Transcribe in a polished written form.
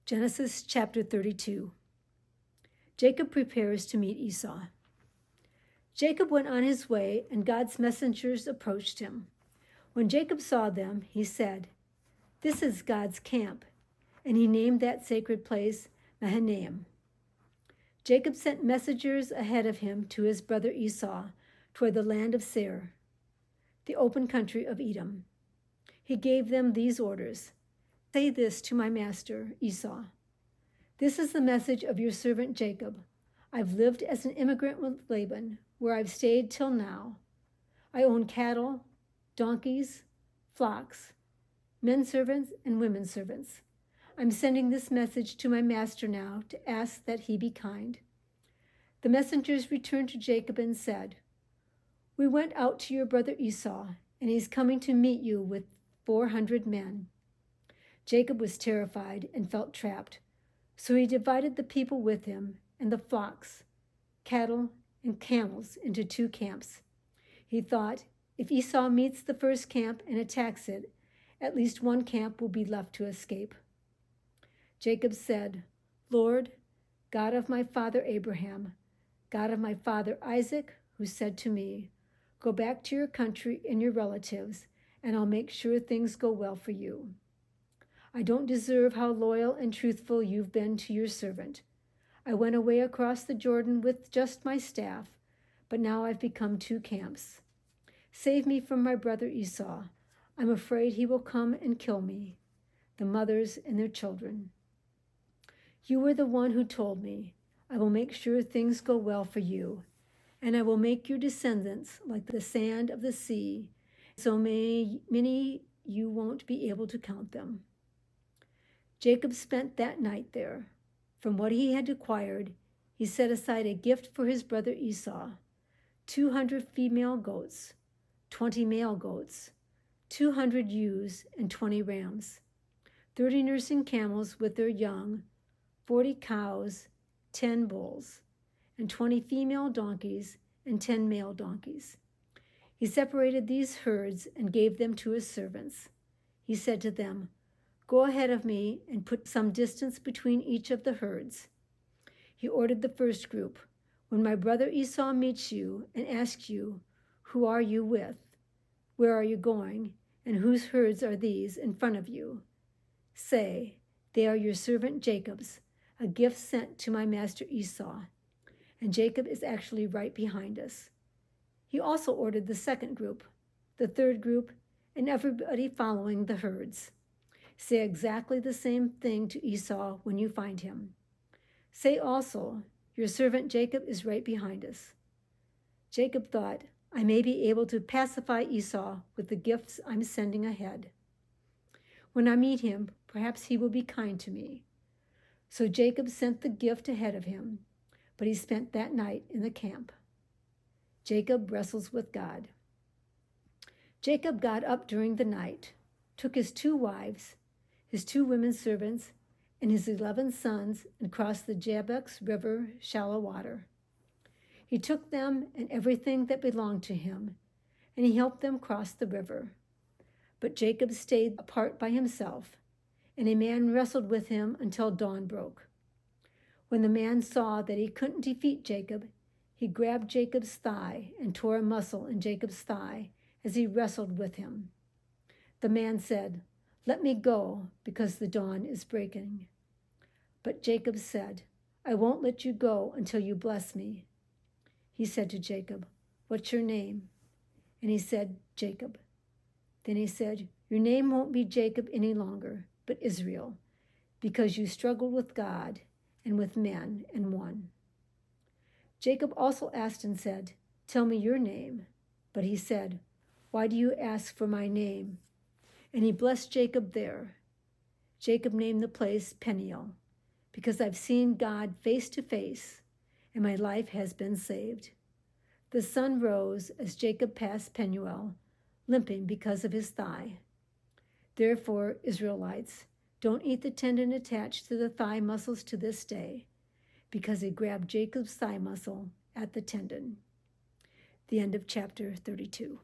Genesis chapter 32. Jacob prepares to meet Esau. Jacob went on his way, and God's messengers approached him. When Jacob saw them, he said, "This is God's camp," and he named that sacred place Mahanaim. Jacob sent messengers ahead of him to his brother Esau toward the land of Seir, the open country of Edom. He gave them these orders: "Say this to my master Esau. This is the message of your servant Jacob. I've lived as an immigrant with Laban, where I've stayed till now. I own cattle, donkeys, flocks, men servants, and women servants. I'm sending this message to my master now to ask that he be kind." The messengers returned to Jacob and said, "We went out to your brother Esau, and he's coming to meet you with 400 men. Jacob was terrified and felt trapped, so he divided the people with him and the flocks, cattle, and camels into 2 camps. He thought, if Esau meets the first camp and attacks it, at least 1 camp will be left to escape. Jacob said, "Lord, God of my father Abraham, God of my father Isaac, who said to me, 'Go back to your country and your relatives, and I'll make sure things go well for you.' I don't deserve how loyal and truthful you've been to your servant. I went away across the Jordan with just my staff, but now I've become 2 camps. Save me from my brother Esau. I'm afraid he will come and kill me, the mothers and their children. You were the one who told me, 'I will make sure things go well for you, and I will make your descendants like the sand of the sea, so many you won't be able to count them.'" Jacob spent that night there. From what he had acquired, he set aside a gift for his brother Esau: 200 female goats, 20 male goats, 200 ewes, and 20 rams, 30 nursing camels with their young, 40 cows, 10 bulls, and 20 female donkeys and 10 male donkeys. He separated these herds and gave them to his servants. He said to them, "Go ahead of me and put some distance between each of the herds." He ordered the first group, "When my brother Esau meets you and asks you, 'Who are you with? Where are you going? And whose herds are these in front of you?' say, 'They are your servant Jacob's, a gift sent to my master Esau, and Jacob is actually right behind us.'" He also ordered the second group, the third group, and everybody following the herds. "Say exactly the same thing to Esau when you find him. Say also, 'Your servant Jacob is right behind us.'" Jacob thought, "I may be able to pacify Esau with the gifts I'm sending ahead. When I meet him, perhaps he will be kind to me." So Jacob sent the gift ahead of him, but he spent that night in the camp. Jacob wrestles with God. Jacob got up during the night, took his 2 wives, his 2 women servants, and his 11 sons, and crossed the Jabbok's river, shallow water. He took them and everything that belonged to him, and he helped them cross the river. But Jacob stayed apart by himself, and a man wrestled with him until dawn broke. When the man saw that he couldn't defeat Jacob, he grabbed Jacob's thigh and tore a muscle in Jacob's thigh as he wrestled with him. The man said, "Let me go, because the dawn is breaking." But Jacob said, "I won't let you go until you bless me." He said to Jacob, "What's your name?" And he said, "Jacob." Then he said, "Your name won't be Jacob any longer, but Israel, because you struggled with God and with men and won." Jacob also asked and said, "Tell me your name." But he said, "Why do you ask for my name?" And he blessed Jacob there. Jacob named the place Peniel, because I've seen God face to face, and my life has been saved. The sun rose as Jacob passed Peniel, limping because of his thigh. Therefore, Israelites, don't eat the tendon attached to the thigh muscles to this day, because he grabbed Jacob's thigh muscle at the tendon. The end of chapter 32.